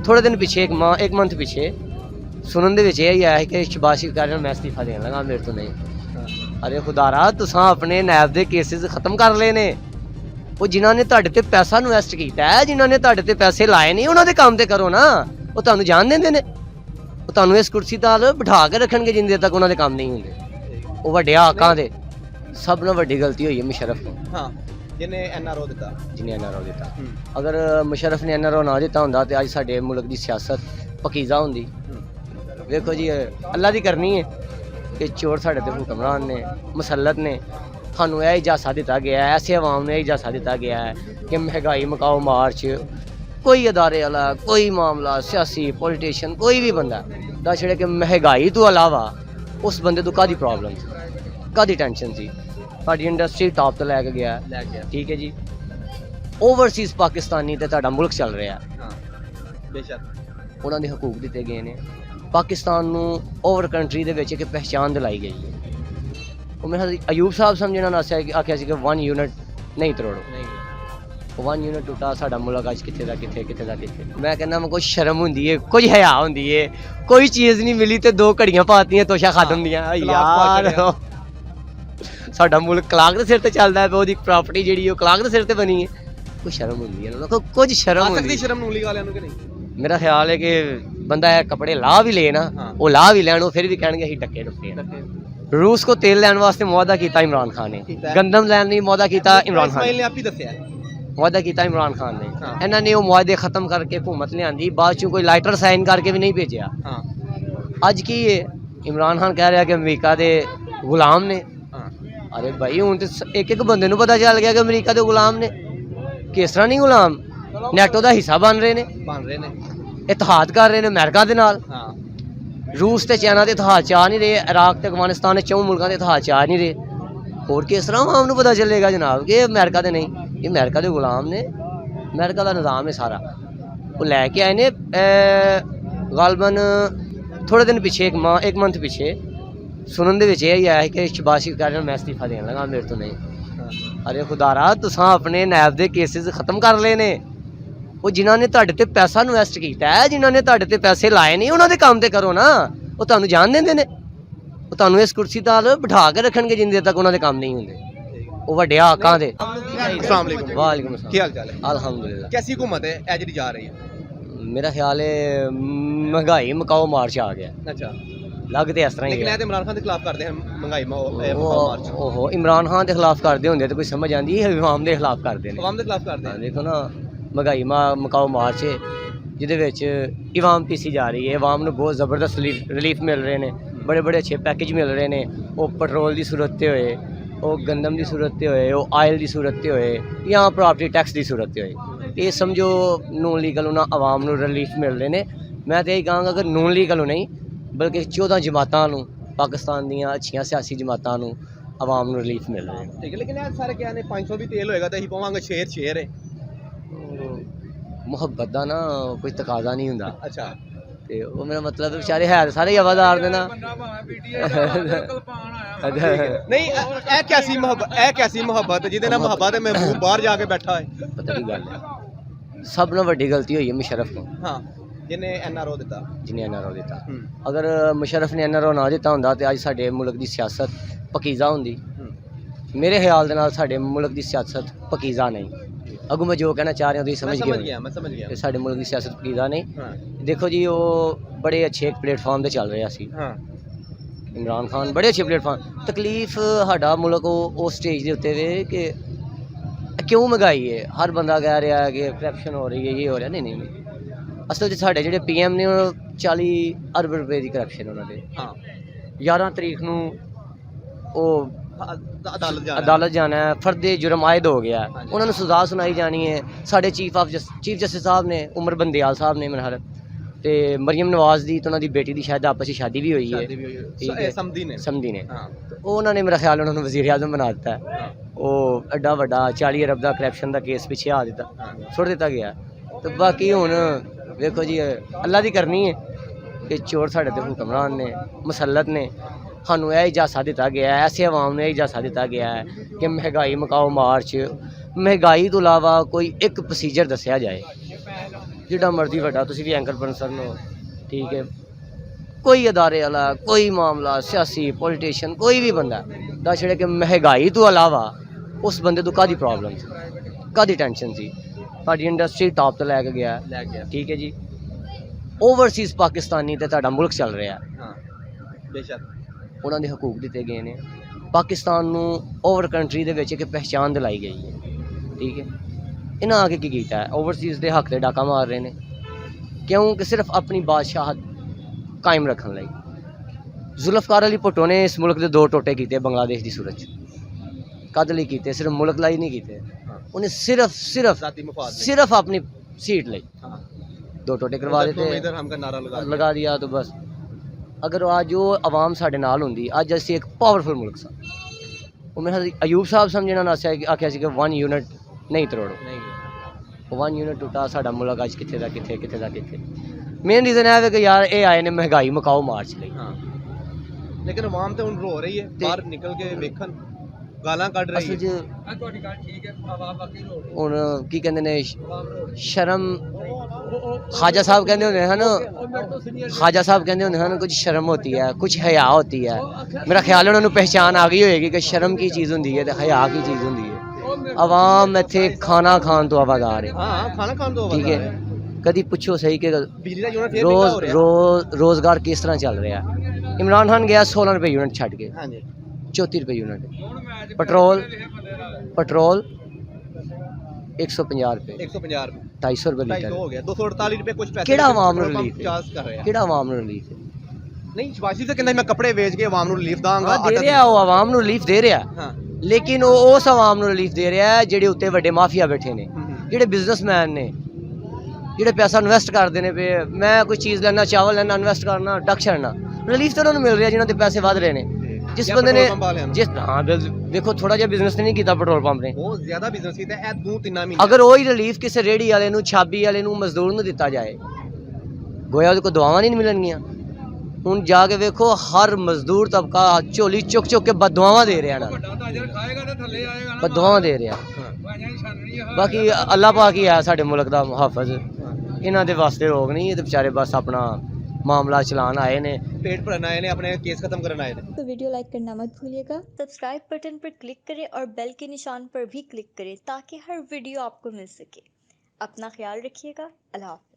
थोड़े दिन पिछे एक मंथ पिछे सुनन दे विच यही आया कि शहबाज शरीफ कह रहे मैं इस्तीफा देन लगा मेरे तो नहीं। अरे खुदारा तुसां अपने नैब दे केसेस खत्म कर ले ने। वो जिन्हां ने तुहाडे ते पैसा इन्वेस्ट कीता है, जिन्हां ने तुहाडे ते पैसे लाए नहीं, उन्हां दे काम ते करो ना। वो तुहानू जान देंदे ने, वो तुहानू इस कुर्सी नाल बिठा के रखणगे जिन्ने देर तक उन्हां दे काम नहीं हुंदे। वो वड्डे आकां दे सब नाल वड्डी गलती हुई है मुशर्रफ को। हाँ जिन्हें एनआरओ दिता, जिन्हें एनआरओ दिता। अगर मुशर्रफ ने एनआरओ ना दिता होंदा ते अज साडे मुल्क दी सियासत पकीज़ा होंदी। देखो जी अल्लाह दी करनी है कि चोर साढ़े ते हुक्मरान ने, मुसलत ने, सानू यह इजासा दिता गया है, ऐसे अवाम ने इजासा दिता गया है कि महंगाई मकाओ मार्च। कोई अदारे वाला कोई मामला सियासी पॉलिटिशियन कोई भी बंदा दस छड़े कि महंगाई तो अलावा उस बंदे तो कादी प्रॉब्लम सी, कादी टेंशन सी। साडी इंडस्ट्री टॉप तो लैके गया, ठीक है जी। ओवरसीज़ पाकिस्तानी ते तुहाडा मुल्क चल रहा है, बेशक उन्हां दे हकूक दिते गए ने। पाकिस्तान नू ओवर कंट्री दे विच एक पहचान दिलाई गई है। वो मेरे अयूब साहब समझना आख्या कि 1 यूनिट नहीं तरोड़ो, 1 यूनिट टुटा साडा मुल्क अज किथे दा किथे, किथे दा किथे। मैं कहना मैं कुछ शर्म हुंदी है, कुछ हया हुंदी है। कोई चीज़ नहीं मिली तो 2 घड़ियां पातियां तोशा खत्म दियां यार। साडा मुल्क कलाक दे सिर ते चलदा है, ओदी प्रॉपर्टी जिहड़ी ओह कलाक दे सिर ते बनी है। कोई शर्म हुंदी है ना, कुछ शर्म हुंदी। शर्म नूली वालियां नूं कि नहीं? मेरा ख्याल है कि बंदा कपड़े ला भी ले ना, वो ला भी लैन, फिर भी कहणगे असीं टक्के टुक्के। रूस को तेल लैन वास्ते मुआहदा किया इमरान खान ने, गंदम लैन नहीं मुआहदा किया इमरान खान ने, आप ही दस्सिया मुआहदा किया इमरान खान ने। इन्हां ने वो मुआहदे खत्म करके हुकूमत लियांदी, बाद चों कोई लाइटर साइन करके भी नहीं भेजिया। अज की इमरान खान कह रहा कि अमरीका दे गुलाम ने। अरे भाई हुण ते एक एक बंदे नूं पता चल गया कि अमरीका दे गुलाम ने। किस तरह नहीं गुलाम, नैटो का हिस्सा बन रहे ने, इतिहाद कर रहे हैं अमेरिका दे नाल। रूस ते चाइना के इतिहाद च आ नहीं रहे, इराक ते अफगानिस्तान 4 मुल्कों के इतिहाद च आ नहीं रहे। और किस तरह आम पता चलेगा जनाब कि अमेरिका दे नहीं, ये अमेरिका के गुलाम ने, अमेरिका का निज़ाम है सारा। वो लैके आए ने गालबन थोड़े दिन पिछे एक मंथ पिछे सुनन दे विच यही आया कि शहबाज शरीफ कह रहे मैं इस्तीफा देन लगा मेरे तो नहीं। अरे खुदारा तुसां अपने नैब दे केसेस खत्म कर ले ने। वो जिन्हां ने तुहाडे ते पैसा इन्वेस्ट कीता है, जिन्हां ने तुहाडे ते पैसे लाए नहीं, उन्हां दे काम ते करो ना। वो तुहानू जान देंदे ने, वो तुहानू इस कुर्सी नाल बिठा के रखणगे जिन्ने देर तक उन्हां दे काम नहीं हुंदे। वो वड्डे आकां दे। अस्सलाम वालेकुम। वालेकुम अस्सलाम। क्या हाल चाल है? अल्हम्दुलिल्लाह। कैसी हुकूमत है ए जेहड़ी जा रही है? मेरा ख्याल है महंगाई मकाओ मार्च आ गया। अच्छा लग ते इस तरह ही लेकिन है। ते इमरान खान के खिलाफ करते हैं महंगाई मार्च। ओहो इमरान खान के खिलाफ करते होंदे तो कोई समझ आंदी है, अवाम दे खिलाफ करते ने। अवाम के खिलाफ करते हैं। देखो ना महंगाई मकाओ मार्च है जिहदे विच अवाम पीसी जा रही है। अवाम नूं बहुत ज़बरदस्त रिलीफ मिल रहे हैं, बड़े बड़े अच्छे पैकेज मिल रहे हैं। वो पेट्रोल की सूरत ते होए, वो गंदम की सूरत ते होए, वो आयल की सूरत ते होए, या प्रॉपर्टी टैक्स की सूरत ते होए। ये समझो नून लीगल उन्हां अवाम नूं रिलीफ मिल रहे हैं। मैं तो यही कहांगा अगर नून लीगल नहीं बल्कि 14 जमातां नूं पाकिस्तान दीयां अच्छियां सियासी जमातां नूं अवाम नूं रिलीफ मिल रहा है। ठीक है लेकिन सारे क्या ने 500 भी तेल होएगा तो असीं पावांगे शेर है। मुहब्बत का ना कोई तकाजा नहीं हुंदा। अच्छा ते वो मेरा मतलब बेचारे है सारे ही हवादार ने ना। नहीं ए कैसी मुहब्बत जिहदे नाल मुहब्बत है महबूब बाहर जाके बैठा है। पता की गल है सब नाल वड्डी गलती हुई है मुशर्रफ को। हाँ जिन्हें एनआरओ दिता, जिन्हें एनआरओ दिता। अगर मुशर्रफ ने एनआरओ ना दिता होंदा तो अज साडे मुल्क की सियासत पकीज़ा होंदी। मेरे ख्याल दे नाल साडे मुल्क की सियासत पकीज़ा नहीं। अगू मैं जो कहना चाह रहा हूँ समझ गया साडे मुल्क की सियासत पकीज़ा नहीं। देखो जी वो बड़े अच्छे एक प्लेटफॉर्म पर चल रहा सी इमरान खान, बड़े अच्छे प्लेटफॉर्म। तकलीफ साडा मुल्क उस स्टेज के उत्ते वे कि क्यों महंगाई है। हर बंदा कह रहा है कि करप्शन हो रही है, ये हो रहा है। नहीं असल साढ़े जो PM ने 40 अरब रुपए की करप्शन उन्होंने 11 तरीक नूं अदालत जाना है, फर्दे जुर्म आयद हो गया, उन्होंने सजा सुनाई जानी है। साढ़े चीफ जस्टिस साहब ने उमर बंदयाल साहब ने मेरे ते मरियम नवाज दी तो उन्होंने बेटी की शायद आपस में शादी भी हुई है समधी ने। तो उन्होंने मेरा ख्याल उन्होंने वज़ीर आज़म बना दिता है। वो एडा वड्डा 40 अरब का करप्शन का केस पिछे आ दिता सुट दिता गया। तो बाकी हुण देखो जी अल्लाह की करनी है कि चोर साढ़े ते हुक्मरान ने, मुसलत ने, सानू यह इजासा दिता गया है, ऐसे अवाम ने इजासा दिता गया है कि महंगाई मकाओ मार्च। महंगाई तो अलावा कोई एक प्रोसीजर दसिया जाए जिड्डा मर्जी वड्डा तुसीं भी एंकर पर्सन हो, ठीक है, कोई अदारे वाला कोई मामला सियासी पॉलिटिशियन कोई भी बंदा दस छड़े कि महंगाई तो अलावा उस बंदे तो कादी प्रॉब्लम सी, कादी टेंशन सी। साडी इंडस्ट्री टॉप तो लैके गया, ठीक है जी। ओवरसीज़ पाकिस्तानी ते तुहाडा मुल्क चल रहा है, हाँ बेशक उन्होंने दे हकूक दिते गए ने, पाकिस्तान नू ओवर कंट्री दे विच एक पहचान दिलाई गई है, ठीक है। इन्हां आके की कीता है, ओवरसीज़ दे हक ते डाका मार रहे ने, क्यों कि सिर्फ अपनी बादशाहत कायम रखने लई। जुल्फकार अली भुट्टो ने इस मुल्क के 2 टोटे किए बांग्लादेश की सूरत च, कद लई कीते, सिर्फ मुल्क लाई नहीं कीते, उन्हें सिर्फ सिर्फ जाती मुफाद सिर्फ अपनी सीट लई 2 टोटे करवा देते, इधर हमका नारा लगा दिया तो बस। अगर आज वो आवाम साढ़े नाल होंदी, अज असी एक पावरफुल मुल्क सा। वो मेरे अयूब साहब समझना ना आख्या कि 1 यूनिट नहीं तरोड़ो, 1 यूनिट टुटा साडा मुल्क अज किथे दा किथे, किथे दा किथे। मेन रीजन है कि यार ये आए ने महंगाई मुकाओ मार्च लई। लेकिन आवाम तो हुण रो रही है, बाहर निकल के वेखन गालां कढ रही है। हुण की कहंदे ने शर्म, ख्वाजा साहब कहंदे होंदे हन, ख्वाजा साहब कहंदे होंदे हन कुछ शर्म होती है, कुछ हया होती है। मेरा ख्याल है उन्होंने पहचान आ गई होएगी कि शर्म की चीज़ होंदी है ते हया की चीज़ होंदी है। आवाम इत्थे खाना खान तो आवाज़ार है, खाना खान तो ठीक है। कभी पुछो सही कि बिजली का यूनिट फिर महंगा हो रहा है। रोज़गार किस तरह चल रहा है। इमरान खान गया 16 रुपये यूनिट छड़ के, हाँ जी 34 रुपये यूनिट। पेट्रोल 150 रुपये, 150 रुपये, 250 रुपये 250 लीटर। हो गया, 248 रुपये कुछ पैसे केड़ा आवाम नूं रिलीफ चार्ज कर रहे हैं। केड़ा आवाम नूं रिलीफ है? नहीं शबाशी से कहंदा मैं कपड़े बेच के आवाम नूं रिलीफ दांगा। दे रहा वो आवाम नूं रिलीफ दे रहा, हाँ लेकिन वो उस आवाम नूं रिलीफ दे रहा है जेह्ड़े उत्ते वड्डे माफिया बैठे ने, जेह्ड़े बिजनेसमैन ने, जेह्ड़े पैसा इन्वेस्ट करते हैं पे मैं कोई चीज़ लेना, चावल लेना, इन्वेस्ट करना, डक छड़ना, रिलीफ तो उन्होंने मिल रहा है जिन्होंने पैसे वध रहे हैं। जिस बंदे ने जिस हाँ देखो थोड़ा जिहा बिजनेस नहीं किया पेट्रोल पंप ने, बहुत ज्यादा बिजनेस कीता है 2-3 महीने। अगर वही रिलीफ किसी रेहड़ी वाले नूं, छाबी वाले नूं, मजदूर नूं दिता जाए, गोया उहदे कोल दुआवां नहीं मिलणगियां। हुण जाके वेखो हर मजदूर तबका झोली चुक चुक के बददुआवां दे रहा ना, बददुआवां दे रहा। बाकी अल्लाह पाक ही है साडे मुल्क दा मुहाफिज, इन्हां दे वास्ते रोग नहीं, ये ते बेचारे बस अपना मामला चलान आए ने, पेट भरना आए ने, अपने केस खत्म करना आए ने। तो वीडियो लाइक करना मत भूलिएगा, सब्सक्राइब बटन पर क्लिक करें और बेल के निशान पर भी क्लिक करें ताकि हर वीडियो आपको मिल सके। अपना ख्याल रखिएगा। अल्लाह हाफ़िज़।